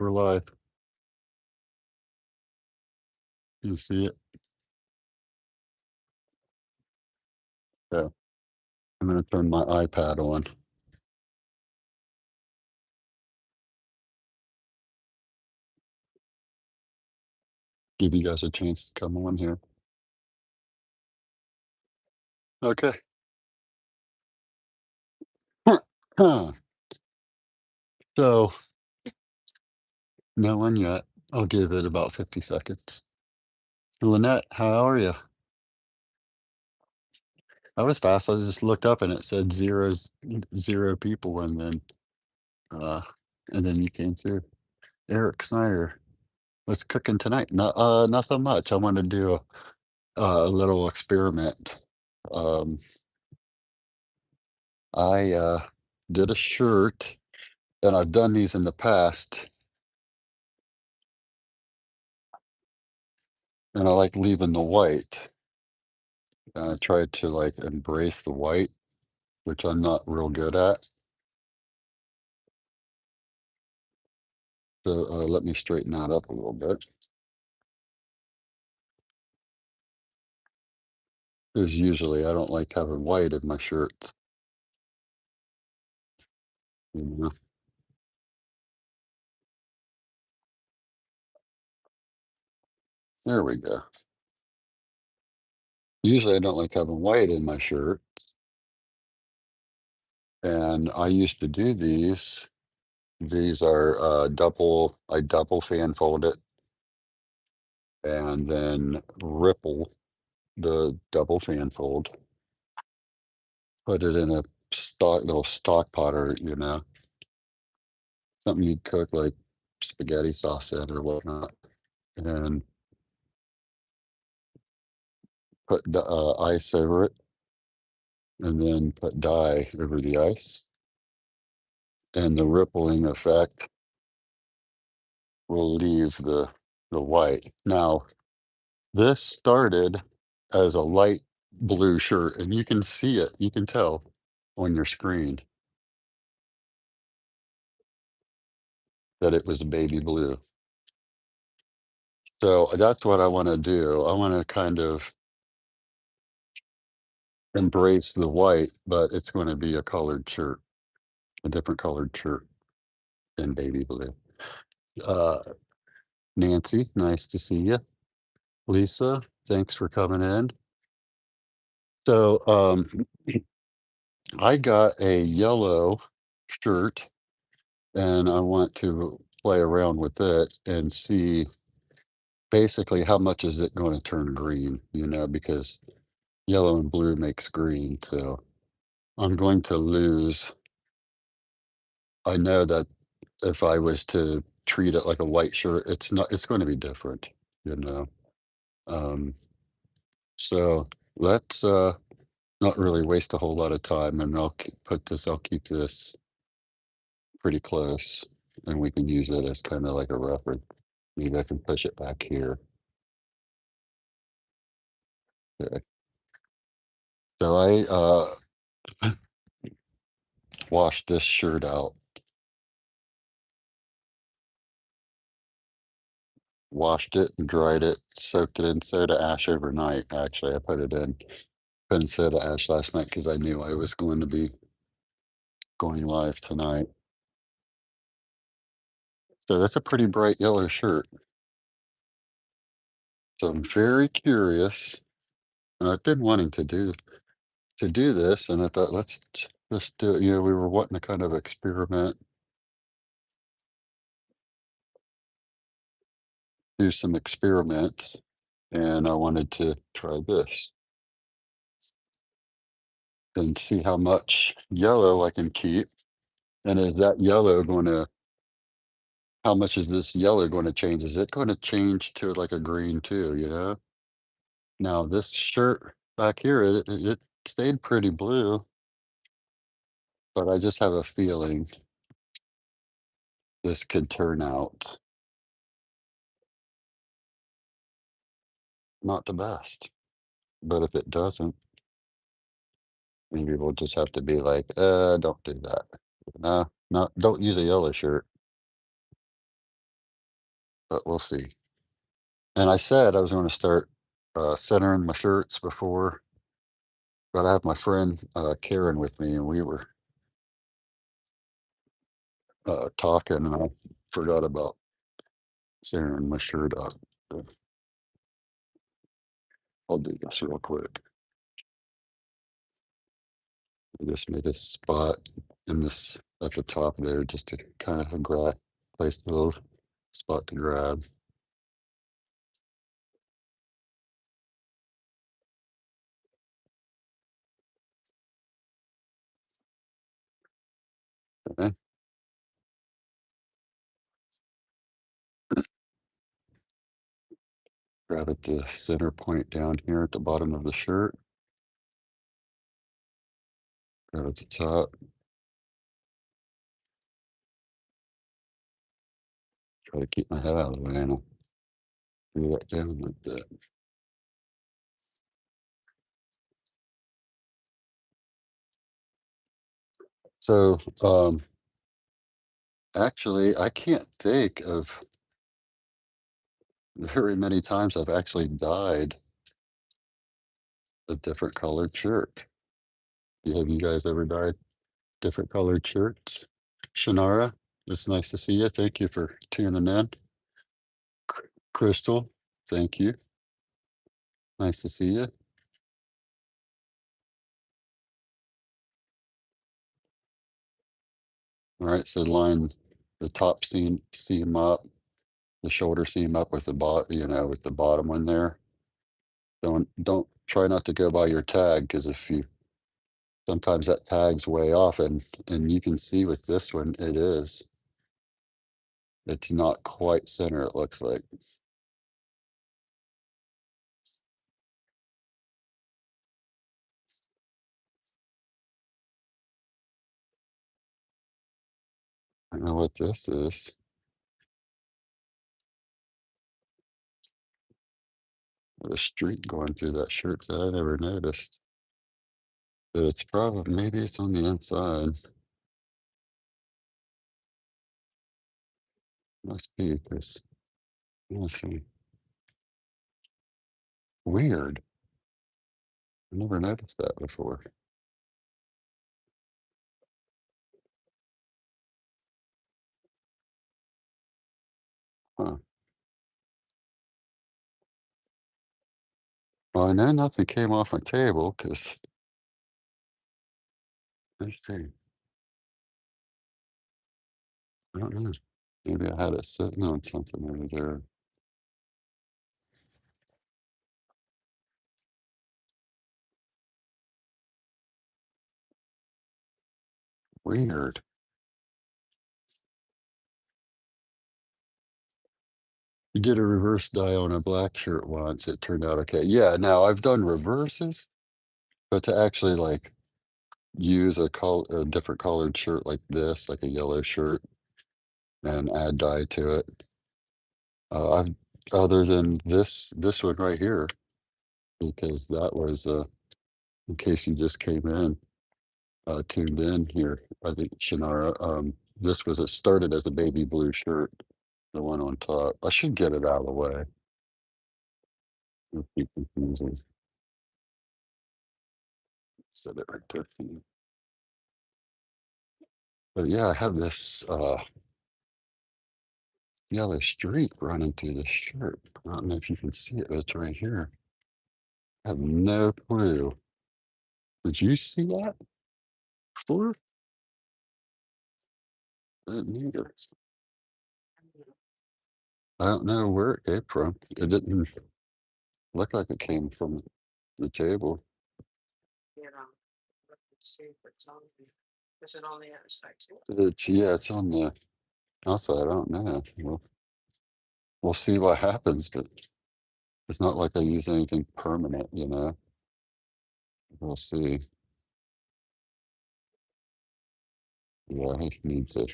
We're live. You see it? Yeah. I'm gonna turn my iPad on. Give you guys a chance to come on here. Okay. Huh. So, no one yet. I'll give it about 50 seconds. Lynette, how are you? I was fast. I just looked up and it said zero people, uh, and then you came through. Eric Snyder, what's cooking tonight? No, nothing much. I want to do a little experiment. Um, I did a shirt, and I've done these in the past, and I like leaving the white. I tried to like embrace the white, which I'm not real good at. So let me straighten that up a little bit. Because usually I don't like having white in my shirts. You know? There we go. Usually I don't like having white in my shirt. And I used to do these. These are I double fan fold it and then ripple the double fan fold, put it in a little stock pot, or something you'd cook like spaghetti sauce in or whatnot, and put ice over it, and then put dye over the ice, and the rippling effect will leave the white. Now, this started as a light blue shirt, and you can see it. You can tell on your screen that it was baby blue. So that's what I want to do. I want to kind of embrace the white, but it's going to be a colored shirt, a different colored shirt than baby blue. Uh, Nancy, nice to see you. Lisa, thanks for coming in. So I got a yellow shirt, and I want to play around with it and see basically how much is it going to turn green, because yellow and blue makes green. So I'm going to lose. I know that if I was to treat it like a white shirt, it's going to be different, you know. Um, so let's not really waste a whole lot of time, and I'll keep this pretty close, and we can use it as kind of like a reference. Maybe I can push it back here. Okay. So I washed this shirt out, washed it and dried it, soaked it in soda ash overnight. Actually, I put in soda ash last night because I knew I was going to be going live tonight. So that's a pretty bright yellow shirt. So I'm very curious, and I've been wanting to do this, and I thought just do it. We were wanting to kind of experiment, do some experiments, and I wanted to try this and see how much yellow I can keep. And is that yellow going to how much is this yellow going to change? Is it going to change to like a green too, you know? Now this shirt back here, it stayed pretty blue, but I just have a feeling this could turn out not the best. But if it doesn't, maybe we'll just have to be like, don't do that. No, no, don't use a yellow shirt. but we'll see. And I said I was going to start centering my shirts before, but I have my friend Karen with me, and we were talking, and I forgot about centering my shirt up. So I'll do this real quick. I just made a spot in this at the top there just to kind of grab place a little spot to grab. Okay. Grab at the center point down here at the bottom of the shirt. Grab at the top. Try to keep my head out of the way, and I'll do that down like that. So, actually, I can't think of very many times I've actually dyed a different colored shirt. Have you guys ever dyed different colored shirts? Shannara, it's nice to see you. Thank you for tuning in. Crystal, thank you. Nice to see you. All right, so line the top seam up, the shoulder seam up with the with the bottom one there. Don't try not to go by your tag, because if you sometimes that tag's way off, and you can see with this one it's not quite center, it looks like. I don't know what this is. There's a streak going through that shirt that I never noticed. But it's probably, maybe it's on the inside. Must be, because, let's see. Weird. I never noticed that before. Huh. Well, I know nothing came off my table, because, let's see. I don't know. Maybe I had it sitting on something over there. Weird. You did a reverse dye on a black shirt once. It turned out okay. Yeah, now I've done reverses, but to actually like use a different colored shirt like this, like a yellow shirt, and add dye to it. I've other than this one right here, because that was in case you just came in, tuned in here. I think Shannara, this was it started as a baby blue shirt, the one on top. I should get it out of the way. It'll be confusing. Set it right there for you. But yeah, I have this yellow streak running through the shirt. I don't know if you can see it, but it's right here. I have no clue. Did you see that before? I didn't either. I don't know where it came from. It didn't look like it came from the table. Yeah, it's on the outside. I don't know. We'll see what happens, but it's not like I use anything permanent. We'll see. Yeah, he needs it.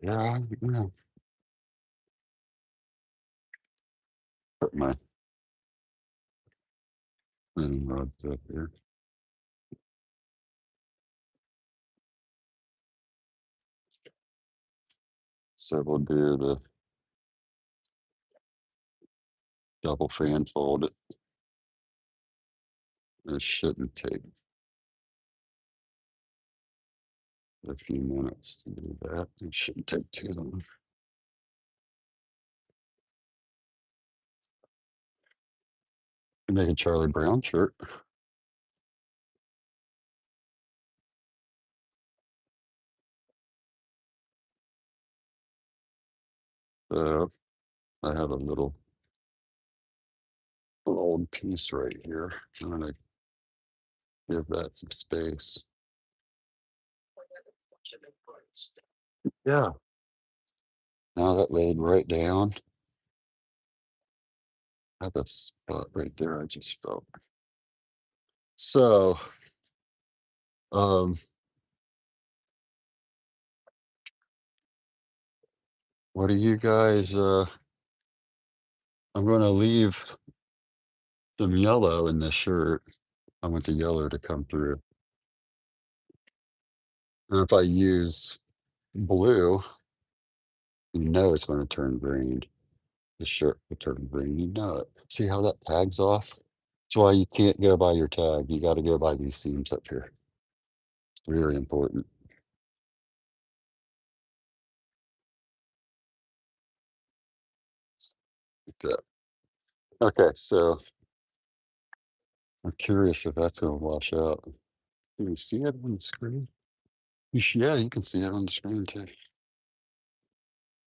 Yeah, yeah. Put my cleaning rods up here. So we'll do the double fan fold. It shouldn't take a few minutes to do that. It shouldn't take too long. Make a Charlie Brown shirt. So I have a little old piece right here. I'm gonna give that some space. Yeah. Now that laid right down. I have a spot right there I just felt. So um what do you guys I'm gonna leave some yellow in this shirt. I want the yellow to come through. And if I use blue, you know it's going to turn green. The shirt will turn green. You know it. See how that tag's off? That's why you can't go by your tag. You got to go by these seams up here. It's very important. Like that. Okay, so I'm curious if that's going to wash out. Can you see it on the screen? Yeah, you can see it on the screen too.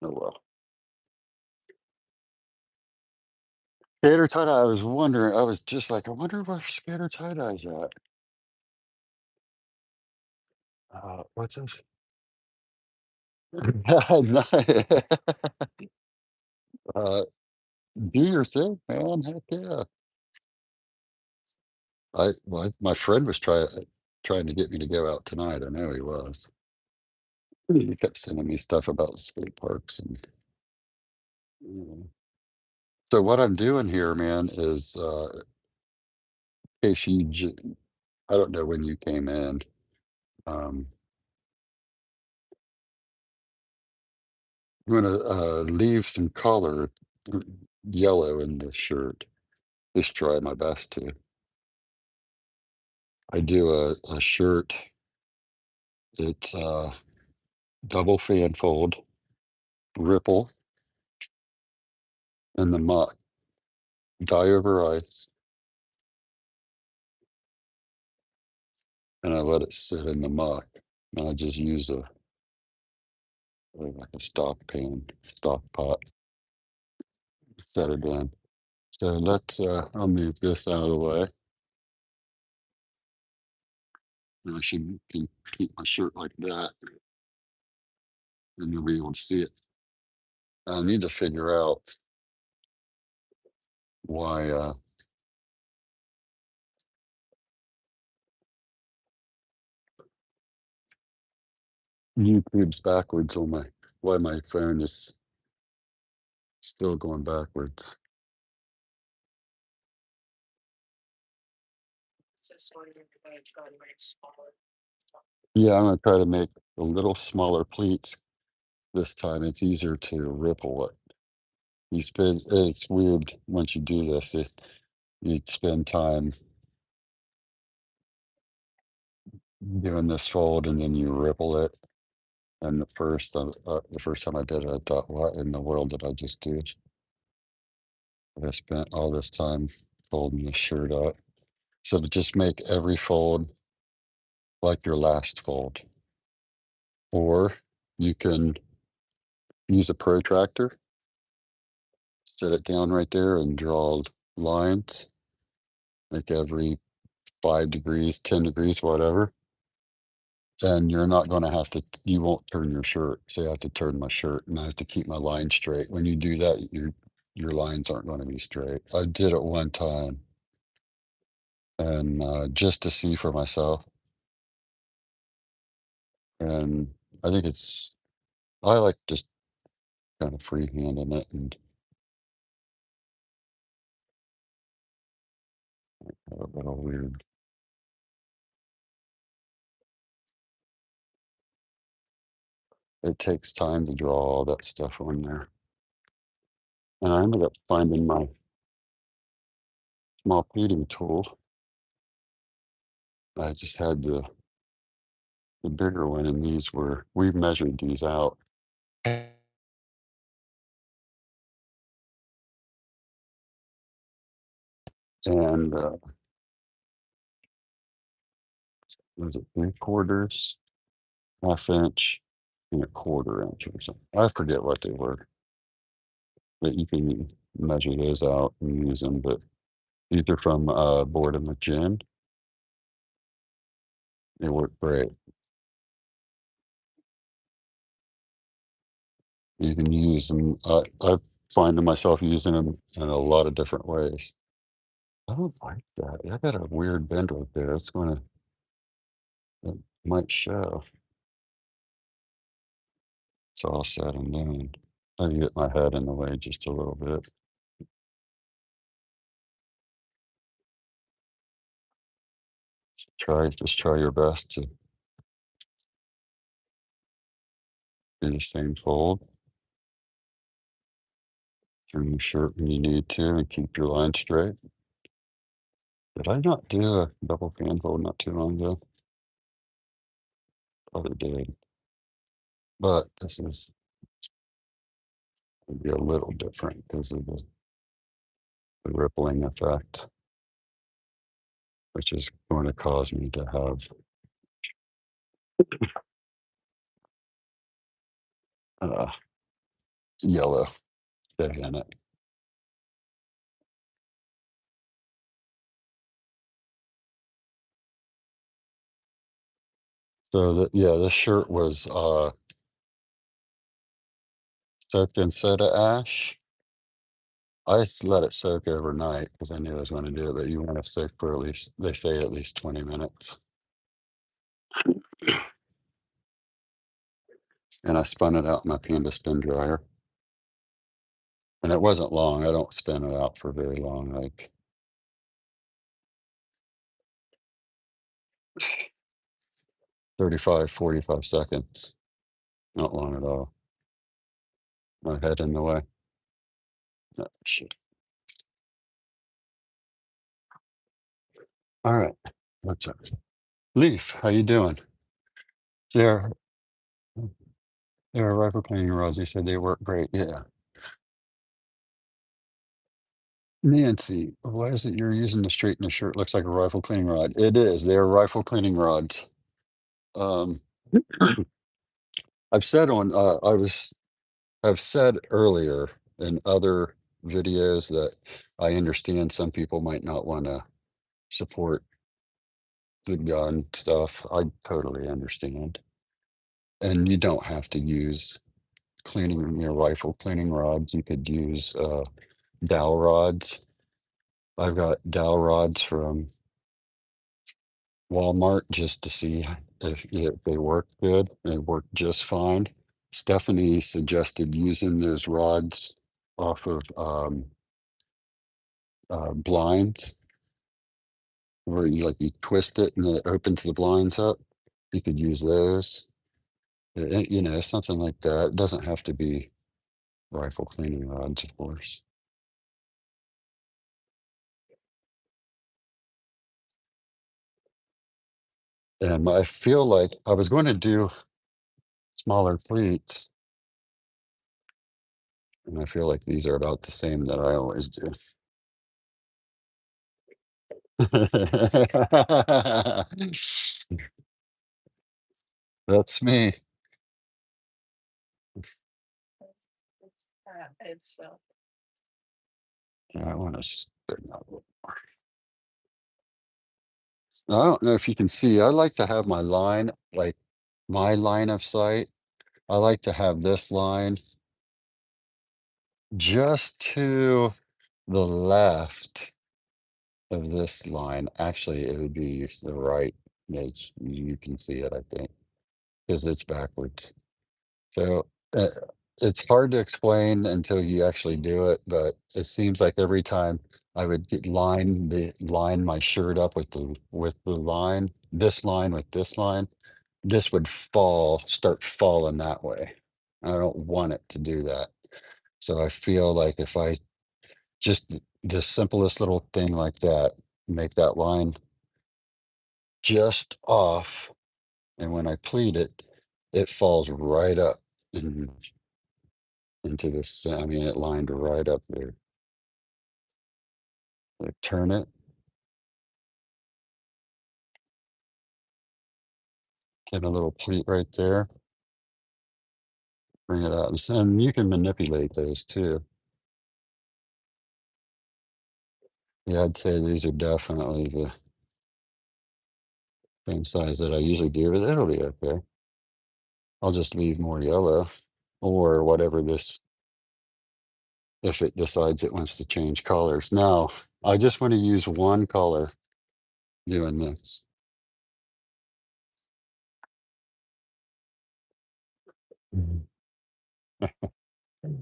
Oh well. Skater tie dye. I was wondering. I was just like, I wonder where skater tie dye's at. What's this? No. uh, do your thing, man. Heck yeah. My friend was trying to get me to go out tonight. I know he was. He kept sending me stuff about skate parks and you know. So what I'm doing here, man, is in case I don't know when you came in. Um, I'm gonna leave some color, uh, yellow in the shirt. Just try my best to. I do a shirt. It's double fan fold, ripple, and the muck. Dye over ice, and I let it sit in the muck. And I just use like a stock pot, set it in. So I'll move this out of the way. And I should keep my shirt like that, and you'll be able to see it. I need to figure out why YouTube's backwards on why my phone is still going backwards. Yeah, I'm gonna try to make a little smaller pleats this time. It's easier to ripple it. It's weird once you do this. You spend time doing this fold and then you ripple it. And the first time I did it, I thought, what in the world did I just do? But I spent all this time folding the shirt up. So to just make every fold like your last fold. Or you can use a protractor, set it down right there and draw lines, like every 5 degrees, 10 degrees, whatever. And you're not going to you won't turn your shirt. So you have to turn my shirt and I have to keep my line straight. When you do that, your lines aren't going to be straight. I did it one time and just to see for myself. And I think I like just kind of freehanding it and a little weird. it takes time to draw all that stuff on there. And I ended up finding my small pleating tool. I just had the bigger one, and we've measured these out. And was it 3/4, ½ inch, and a 1/4 inch or something? I forget what they were, but you can measure those out and use them. But these are from Board and Gin. They work great. You can use them. I find myself using them in a lot of different ways. I don't like that. I got a weird bend right there. It might show. It's all said and done. I can get my head in the way just a little bit. Just try your best to do the same fold through your shirt when you need to and keep your line straight. Did I not do a double fan fold not too long ago? Probably did. But this is gonna be a little different because of the rippling effect, which is going to cause me to have uh, yellow stay in it. So yeah, this shirt was soaked in soda ash. Let it soak overnight because I knew I was going to do it, but you want to soak for at least, they say at least 20 minutes. And I spun it out in my Panda spin dryer. And it wasn't long. I don't spin it out for very long, like 35, 45 seconds. Not long at all. My head in the way. No, shit. All right. What's up? Leaf, how you doing? They're they're rifle cleaning rods. You said they work great. Yeah. Nancy, why is it you're using the straighten the shirt? Looks like a rifle cleaning rod. It is. They're rifle cleaning rods. Um, I've said on I've said earlier in other videos that I understand some people might not want to support the gun stuff. I totally understand. And you don't have to use cleaning your rifle cleaning rods. You could use dowel rods. I've got dowel rods from Walmart just to see if they work good. They work just fine. Stephanie suggested using those rods off of blinds where you twist it and it opens the blinds up. You could use those. Something like that. It doesn't have to be rifle cleaning rods, of course. And I feel like I was going to do smaller cleats, and I feel like these are about the same that I always do. That's me. Yeah, I want to straighten out a little more. Now, I don't know if you can see, I like to have my line, like my line of sight. I like to have this line just to the left of this line. Actually, it would be the right edge. You can see it, I think, because it's backwards. So it's hard to explain until you actually do it, but it seems like every time I would line my shirt up with the line, this line with this line, this would start falling that way. I don't want it to do that. So I feel like if I just the simplest little thing like that, make that line just off, and when I pleat it, it falls right up in, into this. I mean, it lined right up there. I turn it, get a little pleat right there, bring it out, and you can manipulate those too. Yeah, I'd say these are definitely the same size that I usually do, but it'll be okay. I'll just leave more yellow or whatever this, if it decides it wants to change colors. Now, I just want to use one color doing this. Mhm.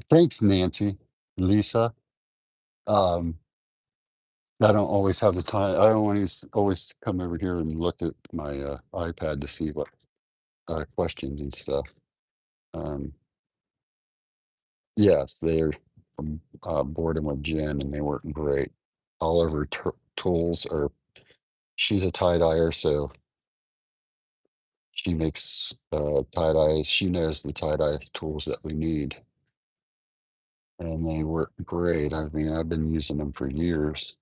Thanks, Nancy. Lisa. Um, I don't always have the time. I don't always come over here and look at my iPad to see what questions and stuff. Um, yes, they're from boarding with Jen, and they work great. All of her tools are. She's a tie dyer, so she makes tie dyes. She knows the tie dye tools that we need, and they work great. I mean, I've been using them for years,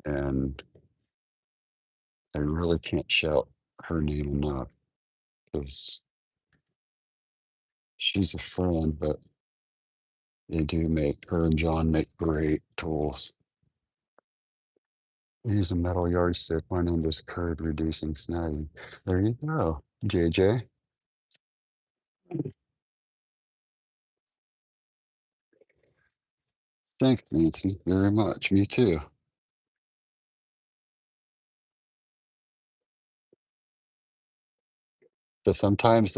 and I really can't shout her name enough because she's a friend, but they do make her and John make great tools. Use a metal yardstick. One end is curved, reducing snagging. There you go, JJ. Thanks, Nancy, very much. Me too. So sometimes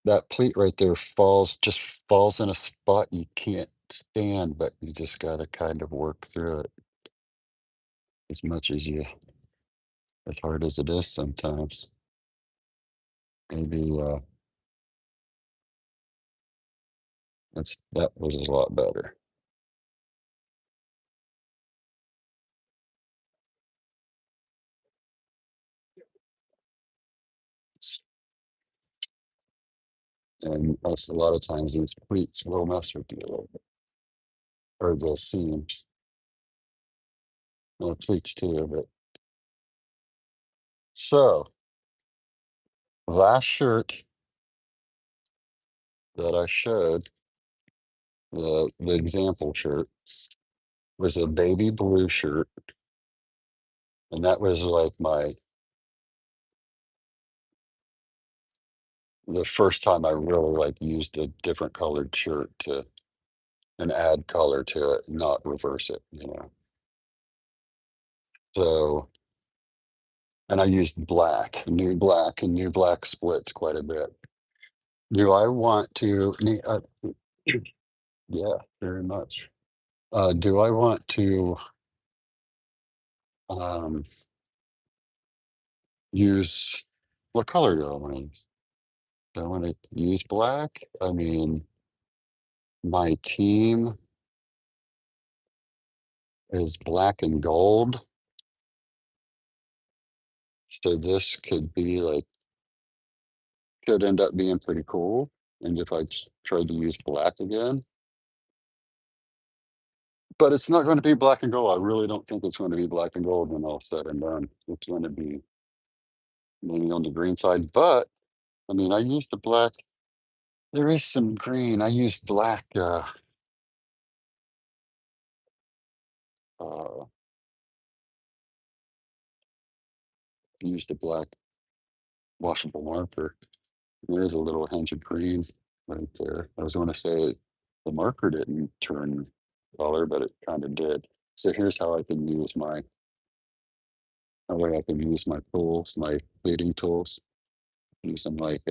that pleat right there just falls in a spot you can't stand, but you just got to kind of work through it as much as as hard as it is sometimes. Maybe that was a lot better. And that's a lot of times these pleats will mess with you a little bit, or the seams. Well, the pleats too, but so last shirt that I showed, the example shirt, was a baby blue shirt, and that was like the first time I really like used a different colored shirt to and add color to it, not reverse it, you know. So, and I used black, and new black splits quite a bit. Do I want to? Yeah, very much. Do I want to um, use what color do I want to use? Do I want to use black? I mean, my team is black and gold, so this could be like could end up being pretty cool. And if I tried to use black again, but it's not going to be black and gold. I really don't think it's going to be black and gold when all said and done. It's going to be maybe on the green side, but I mean, I used the black. There is some green. I used black. Uh, used a black washable marker. There's a little hint of green right there. I was going to say the marker didn't turn color, but it kind of did. So here's how I can use how way I can use my tools, my pleating tools. Use them like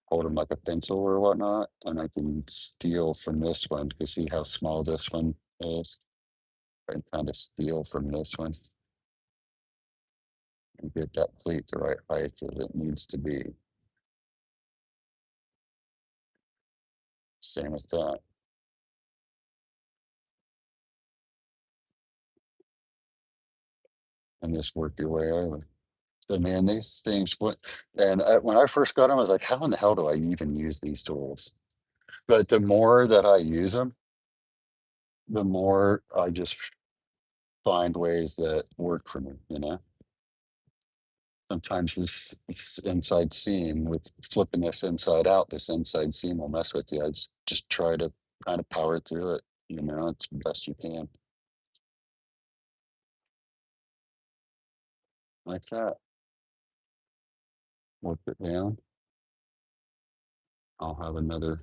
hold them like a pencil or whatnot, and I can steal from this one. You see how small this one is? I can kind of steal from this one. and get that pleat the right height as it needs to be. Same as that. And just work your way over. So man, these things, when I first got them, I was like, how in the hell do I even use these tools? But the more that I use them, the more I just find ways that work for me, you know? Sometimes this inside seam with flipping this inside out, this inside seam will mess with you. I just try to kind of power through it, you know, it's the best you can. Like that. Work it down. I'll have another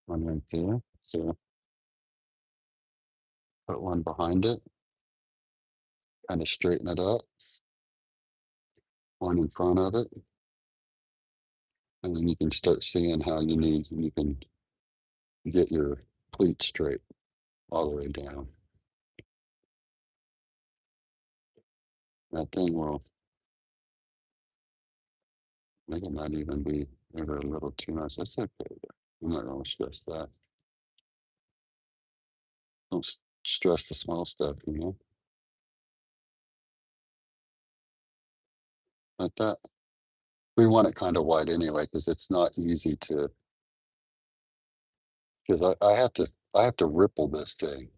one right there. So put one behind it, kind of straighten it up, one in front of it, and then you can start seeing how you can get your pleat straight all the way down. That thing will, I think it might even be ever a little too much. That's okay. I'm not gonna stress that. Don't stress the small stuff, you know, like that. We want it kind of wide anyway, because it's not easy to, because I have to ripple this thing.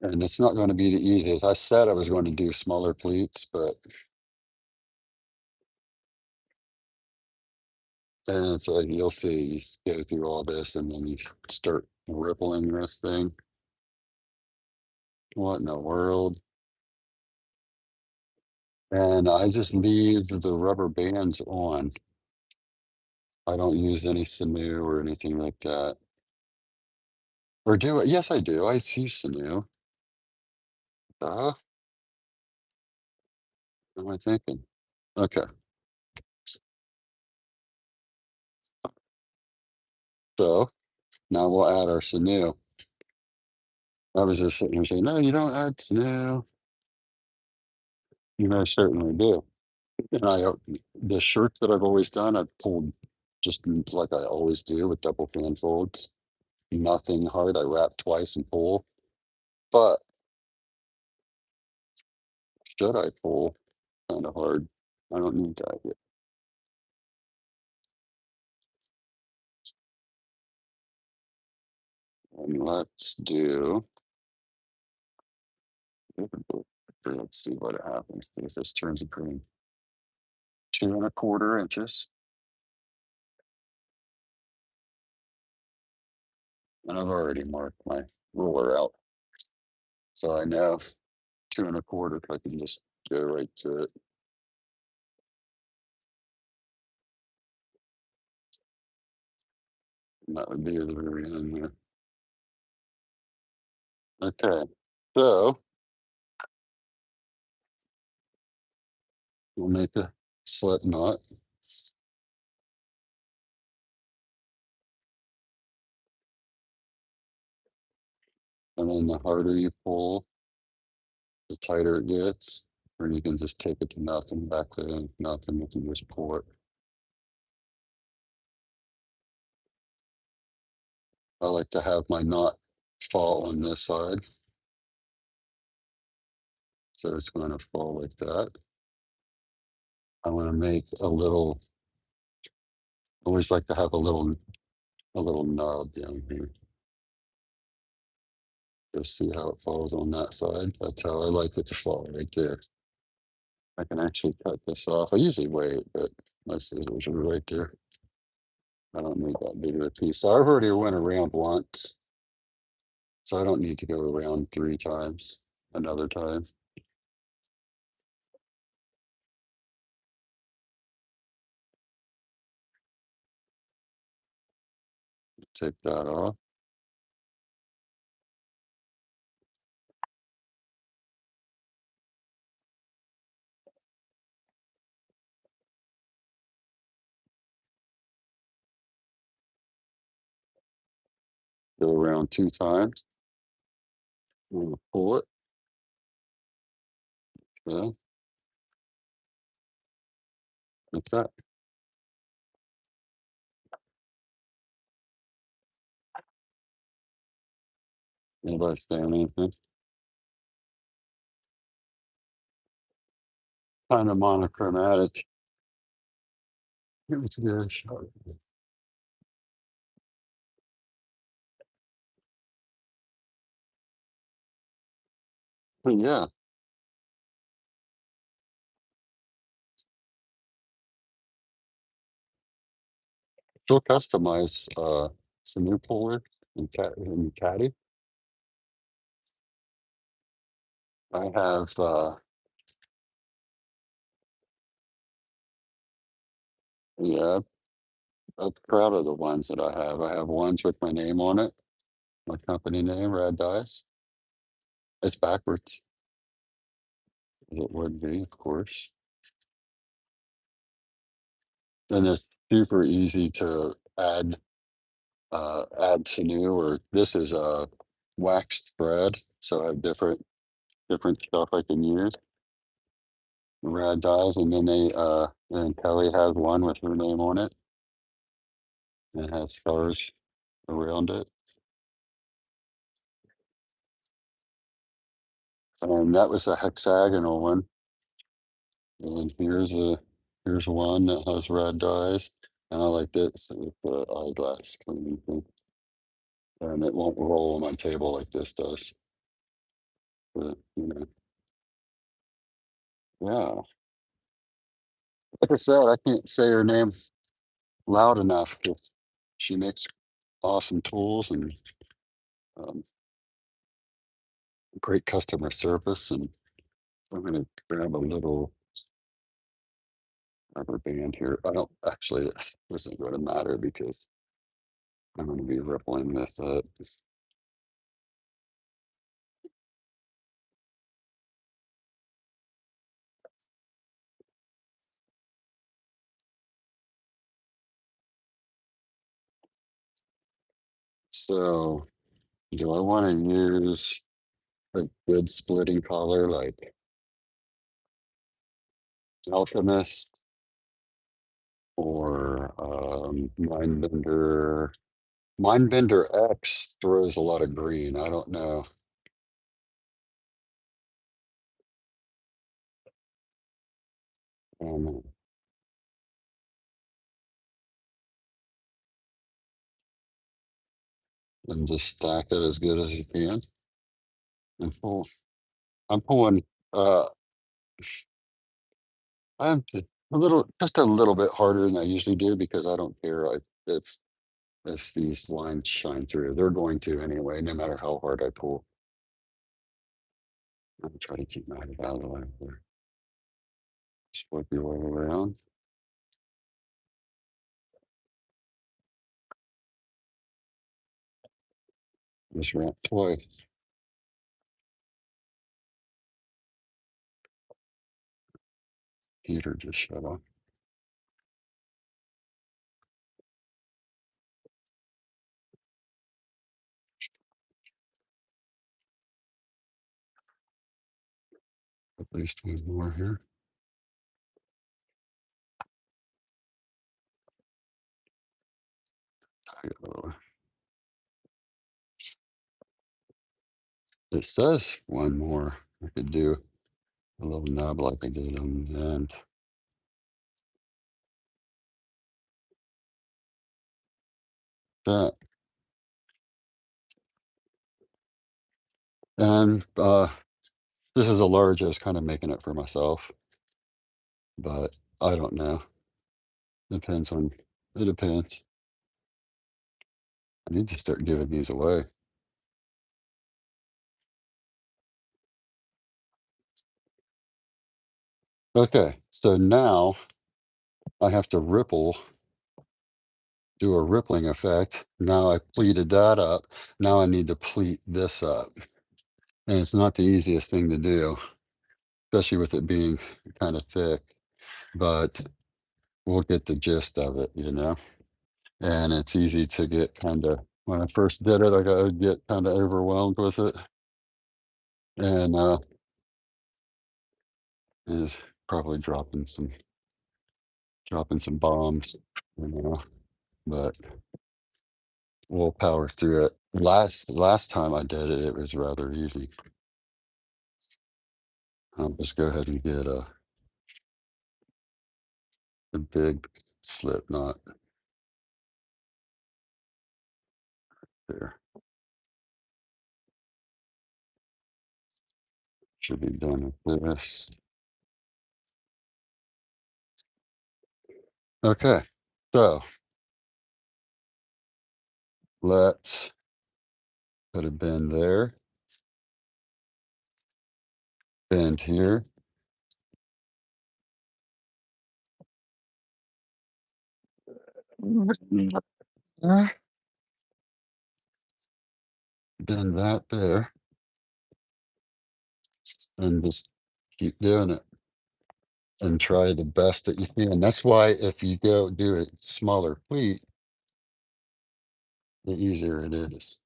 And it's not going to be the easiest. I said I was going to do smaller pleats, but then it's like you'll see, go through all this and then you start rippling this thing. What in the world? And I just leave the rubber bands on. I don't use any sinew or anything like that. Or do it? Yes, I do. I use sinew. What am I thinking? Okay, so now we'll add our sinew. I was just sitting here saying, no, you don't add sinew. You most certainly do. And the shirts that I've always done, I've pulled just like I always do with double fan folds. Nothing hard. I wrap twice and pull. But should I pull kind of hard? I don't need that yet. And let's see what happens if this turns green. 2¼ inches. And I've already marked my ruler out. So I know 2¼ I can just go right to it. And that would be the very end there. Okay. So we'll make a slip knot. And then the harder you pull, the tighter it gets. Or you can just take it to nothing, back to nothing. You can just pull it. I like to have my knot fall on this side. So it's going to fall like that. I want to make a little, always like to have a little knob down here. Just see how it falls on that side. That's how I like it to fall right there. I can actually cut this off. I usually wait, but my scissors are right there. I don't need that big of a piece. So I've already went around once, so I don't need to go around 3 times another time. Take that off. Go around 2 times. I'm gonna pull it. Okay. What's that? Anybody saying anything? Kind of monochromatic. It was good. But yeah, still customize some new puller in caddy. I have yeah, I'm proud of the ones that I have. I have ones with my name on it, my company name, Red Dice. It's backwards. It would be, of course. And it's super easy to add to new, or this is a waxed thread, so I have different stuff I can use. Red dyes, and then then Kelly has one with her name on it, and it has stars around it. And that was a hexagonal one. And here's one that has red dyes. And I like this with the eyeglass cleaning thing. And it won't roll on my table like this does. But yeah. Like I said, I can't say her name loud enough because she makes awesome tools and um, great customer service. And I'm gonna grab a little rubber band here. I don't actually, this isn't going to matter because I'm going to be rippling this up. So, do I want to use a good splitting collar like Alchemist or Mindbender? Mindbender X throws a lot of green. I don't know. Um, and just stack it as good as you can and pull. I'm pulling. I'm just a little bit harder than I usually do because I don't care if these lines shine through. They're going to anyway, no matter how hard I pull. I'm trying to keep my head out of the way here. Just work your way around. Just wrap twice. Heater just shut off. At least one more here. It says one more. I could do a little nub like I did on the end. That and this is a large. I was kind of making it for myself, but I don't know. Depends on. It depends. I need to start giving these away. Okay, so now I have to do a rippling effect. Now I pleated that up. Now I need to pleat this up. And it's not the easiest thing to do, especially with it being kind of thick, but we'll get the gist of it. And it's easy to get kind of, when I first did it, I got to get kind of overwhelmed with it. And is probably dropping some dropping some bombs, you know, but we'll power through it. Last time I did it, it was rather easy. I'll just go ahead and get a big slip knot there. Should be done with this. Okay, so let's put a bend there, bend here, uh, bend that there, and just keep doing it and try the best that you can. That's why if you go do a smaller pleat, the easier it is.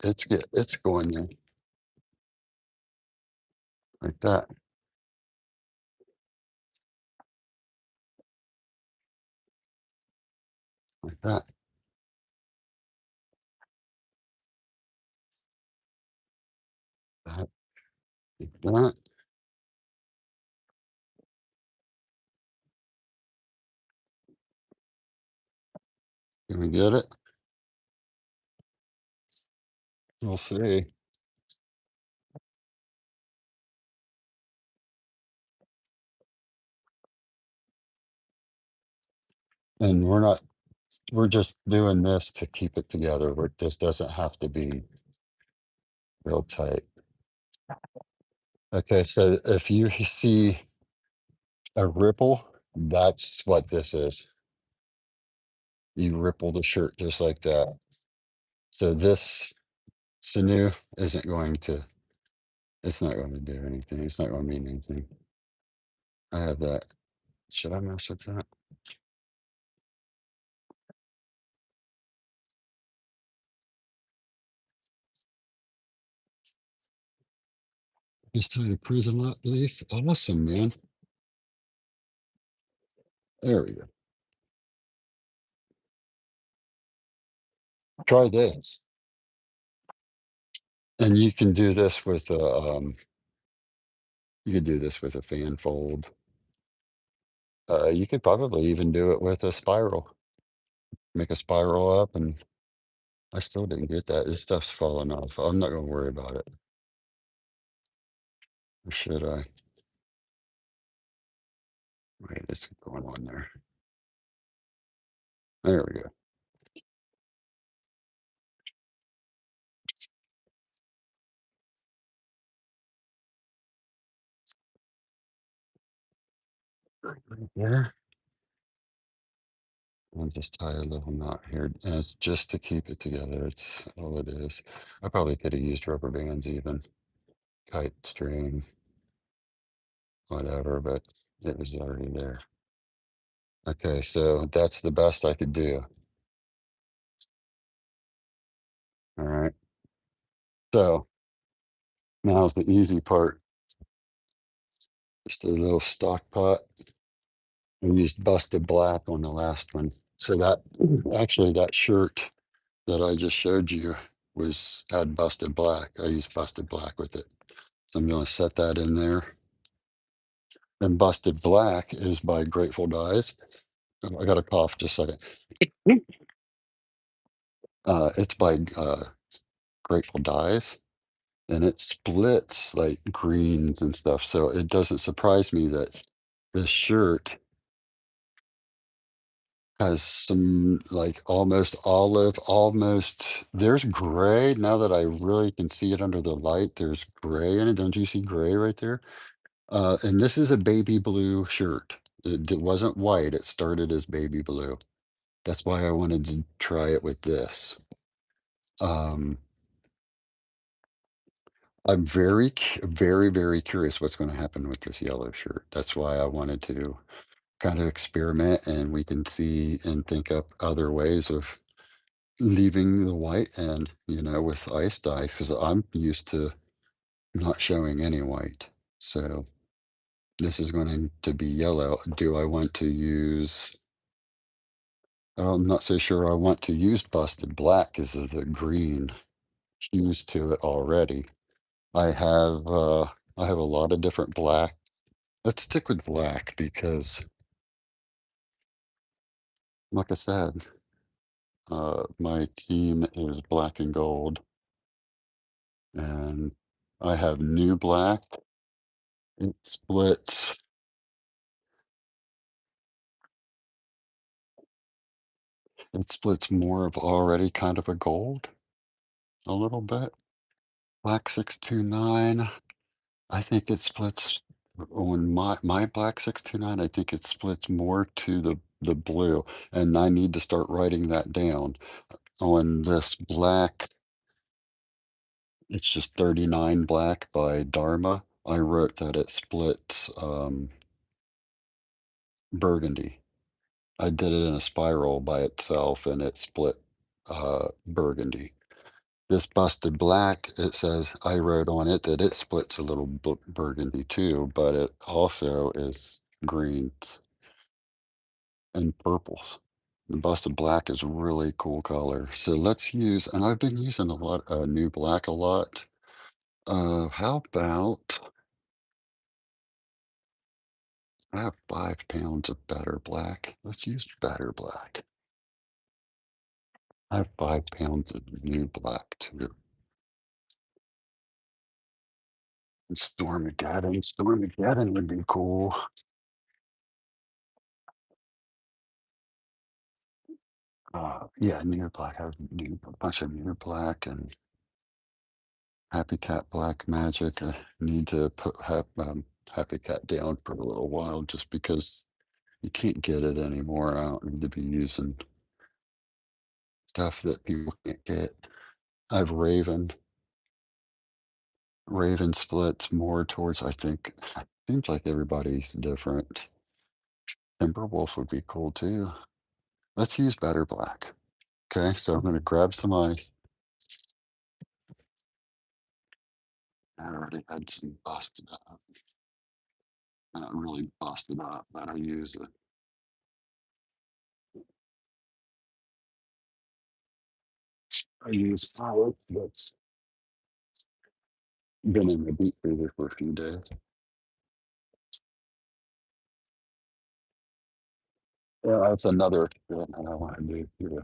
It's going there like that, like that, that, like that. Can we get it? We'll see. And we're just doing this to keep it together. This doesn't have to be real tight. Okay, so if you see a ripple, that's what this is. You ripple the shirt just like that. So this sinew isn't going to, it's not going to do anything. It's not going to mean anything. I have that. Should I mess with that? Just tie the prism up, please. Awesome, man. There we go. Try this. And you can do this with you could do this with a fan fold. You could probably even do it with a spiral. Make a spiral up, and I still didn't get that. This stuff's falling off. I'm not gonna worry about it. Or should I? Wait, it's going on there. There we go. Right there. I'll just tie a little knot here. And it's just to keep it together. It's all it is. I probably could have used rubber bands even. Kite string, whatever, but it was already there. Okay, so that's the best I could do. All right. So now's the easy part. Just a little stock pot. We used busted black on the last one. So that actually that shirt that I just showed you had busted black. I used busted black with it. So I'm going to set that in there. And busted black is by Grateful Dyes. I got a cough just a second. It's by Grateful Dyes, and it splits like greens and stuff. So it doesn't surprise me that this shirt has some like almost olive, almost there's gray. Now that I really can see it under the light, there's gray in it. Don't you see gray right there? And this is a baby blue shirt. It wasn't white. It started as baby blue. That's why I wanted to try it with this. Um, I'm very, very curious what's going to happen with this yellow shirt. That's why I wanted to kind of experiment, and we can see and think up other ways of leaving the white and, with ice dye, 'cause I'm used to not showing any white. So This is going to be yellow. Do I want to use, I'm not so sure I want to use busted black because of the green hues to it already. I have uh I have a lot of different black. Let's stick with black because like I said, my team is black and gold and I have new black. It splits it splits more of already kind of a gold a little bit. Black 629. I think it splits on my black 629. I think it splits more to the blue, and I need to start writing that down. On this black, it's just 39 black by Dharma. I wrote that it splits burgundy. I did it in a spiral by itself, and it split burgundy. This busted black, it says I wrote on it that it splits a little burgundy too, but it also is greens and purples. The busted black is a really cool color. So let's use, and I've been using a lot, new black a lot. How about I have 5 pounds of batter black. Let's use batter black. I have 5 pounds of new black too. Stormageddon would be cool. Yeah, new black. I have a bunch of new black and Happy Cat Black Magic. I need to put Happy Cat down for a little while just because you can't get it anymore. I don't need to be using stuff that people can't get. I have Raven. Raven splits more towards, I think, seems like everybody's different. Timberwolf would be cool too. Let's use Better Black. Okay, so I'm going to grab some ice. I already had some busted up. Not really busted up, but I use it. I use flour that's been in the deep freezer for a few days. Yeah, that's another experiment I want to do.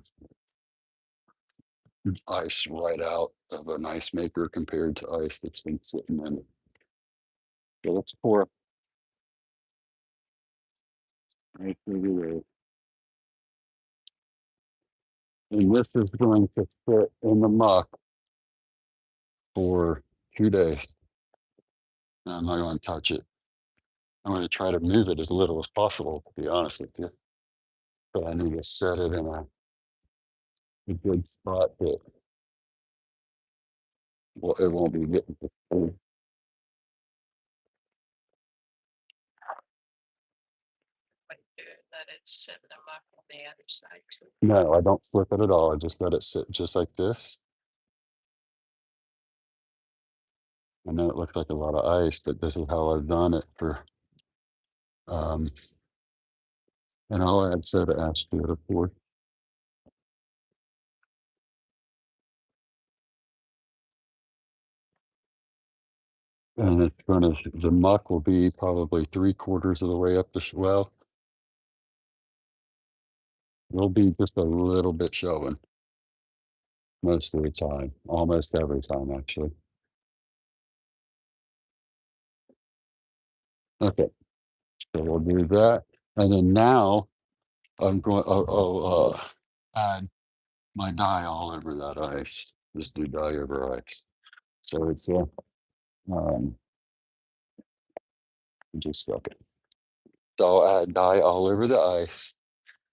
Ice right out of an ice maker compared to ice that's been sitting in it. So let's pour right through there. And this is going to sit in the muck for 2 days. I'm not going to touch it. I'm going to try to move it as little as possible, to be honest with you. But I need to set it in a good spot that well, it won't be getting to cold. No, I don't flip it at all. I just let it sit just like this. I know it looks like a lot of ice, but this is how I've done it for, um, and I'll add soda ash to it, of course. And it's gonna, the muck will be probably 3/4 of the way up the, well, it'll be just a little bit showing most of the time, almost every time, actually. Okay, so we'll do that. And then now I'm going, add my dye all over that ice. Just do dye over ice. So it's um, just okay. So I'll add dye all over the ice,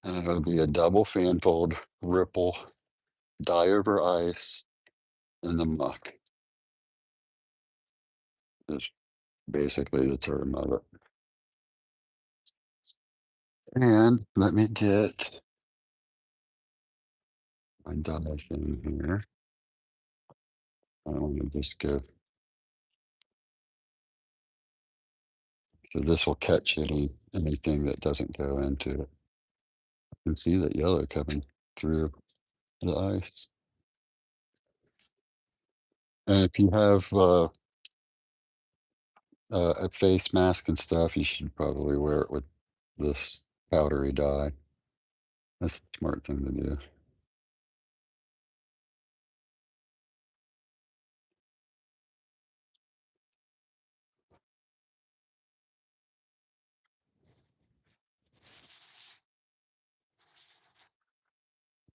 and it'll be a double fan fold ripple dye over ice in the muck. Is basically the term of it. And let me get my dye thing here. I want to just go So this will catch anything that doesn't go into it. You can see that yellow coming through the ice. And if you have a face mask and stuff, you should probably wear it with this powdery dye. That's the smart thing to do.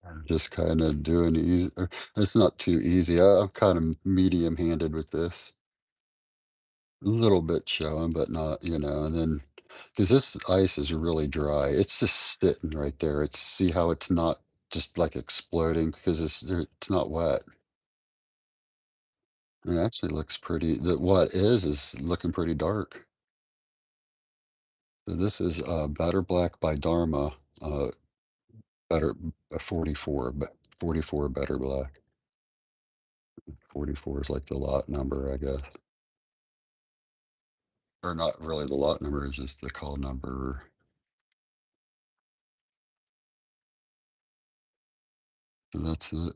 I'm just kind of doing easy. It's not too easy. I'm kind of medium-handed with this. A little bit showing, but not, and then because this ice is really dry, it's just sitting right there. It's see how it's not just like exploding because it's not wet. It actually looks pretty. What is looking pretty dark. So this is Better Black by Dharma. Uh, better 44, but 44 Better Black. 44 is like the lot number, I guess. Or not really the lot number, it's just the call number. So that's it.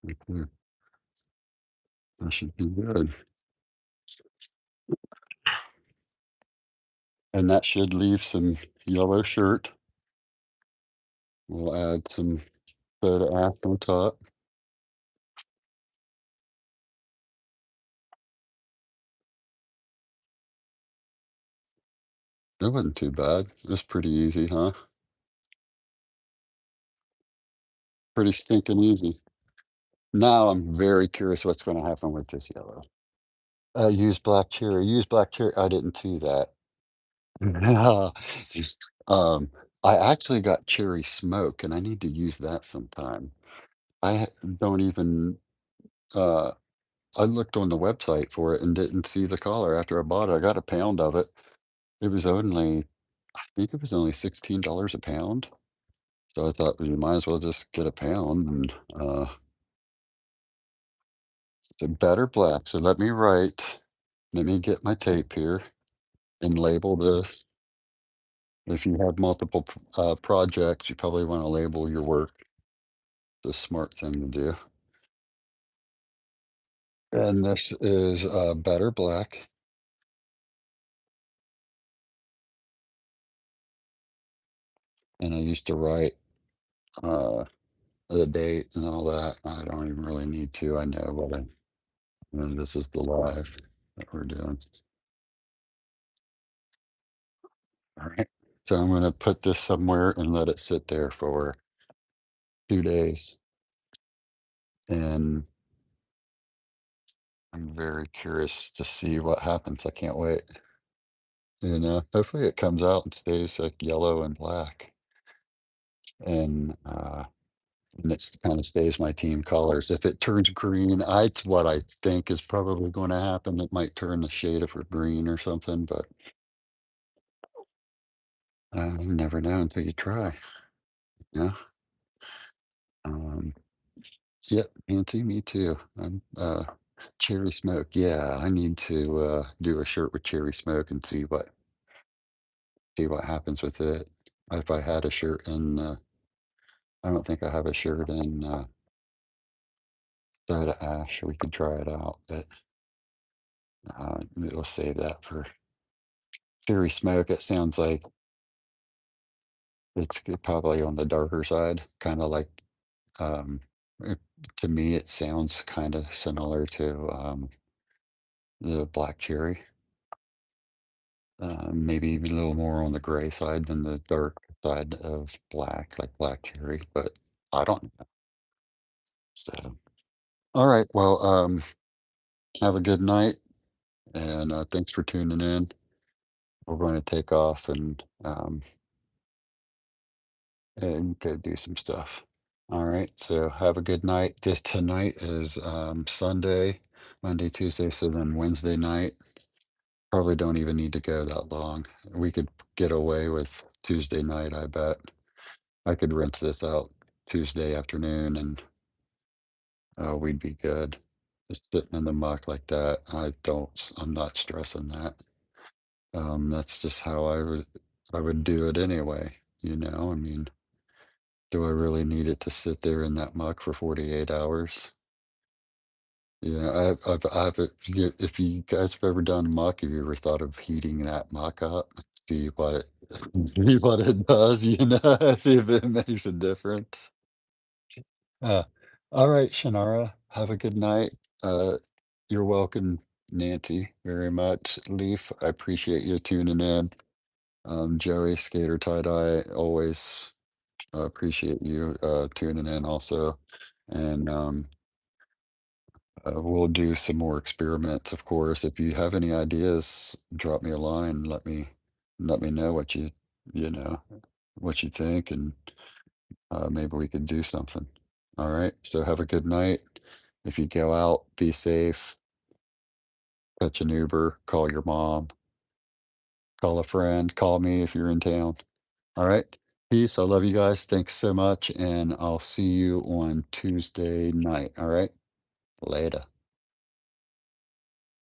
Right there. That should be good. And that should leave some yellow shirt. We'll add some soda ash on top. That wasn't too bad. It was pretty easy, huh? Pretty stinking easy. Now I'm very curious what's going to happen with this yellow. Use black cherry. Use black cherry. I didn't see that. Just, I actually got cherry smoke, and I need to use that sometime. Don't even. Uh, I looked on the website for it and didn't see the color after I bought it. I got a pound of it. It was only, I think it was only $16 a pound. So I thought, well, you might as well just get a pound and it's a better black. So let me get my tape here and label this. If you have multiple projects, you probably want to label your work. The smart thing to do. And this is better black. And I used to write uh, the date and all that. I don't even really need to. I know what and this is the live that we're doing. All right. So I'm going to put this somewhere and let it sit there for 2 days. And I'm very curious to see what happens. I can't wait. Hopefully it comes out and stays like yellow and black. And it kind of stays my team colors. If it turns green, it's what I think is probably going to happen. It might turn the shade of green or something, but you never know until you try. Yeah. Um, yep, Nancy, me too. Cherry smoke. Yeah, I need to do a shirt with cherry smoke and see what happens with it. If I had a shirt in, I don't think I have a shirt in soda ash. We could try it out, but we'll save that for cherry smoke. It sounds like it's probably on the darker side, kind of like um, it, to me, it sounds kind of similar to the black cherry. Maybe even a little more on the gray side than the dark side of black, like black cherry. But I don't know. So, all right. Well, have a good night, and thanks for tuning in. We're going to take off and go do some stuff. All right. So have a good night. This tonight is Sunday, Monday, Tuesday. So then Wednesday night, probably don't even need to go that long. We could get away with Tuesday night, I bet. I could rinse this out Tuesday afternoon and we'd be good. just sitting in the muck like that. I'm not stressing that. That's just how I would do it anyway, you know? I mean, do I really need it to sit there in that muck for 48 hours? Yeah, if you guys have ever done muck, have you ever thought of heating that muck up? See what it see what it does, you know, see if it makes a difference. Uh, all right, Shannara, have a good night. Uh, you're welcome, Nancy, very much. Leaf, I appreciate you tuning in. Joey, Skater Tie-Dye, always appreciate you tuning in also. And we'll do some more experiments, of course. If you have any ideas, drop me a line. Let me know you know, what you think, and maybe we can do something. All right. So have a good night. If you go out, be safe. Catch an Uber. Call your mom. Call a friend. Call me if you're in town. All right. Peace. I love you guys. Thanks so much, and I'll see you on Tuesday night. All right. Later.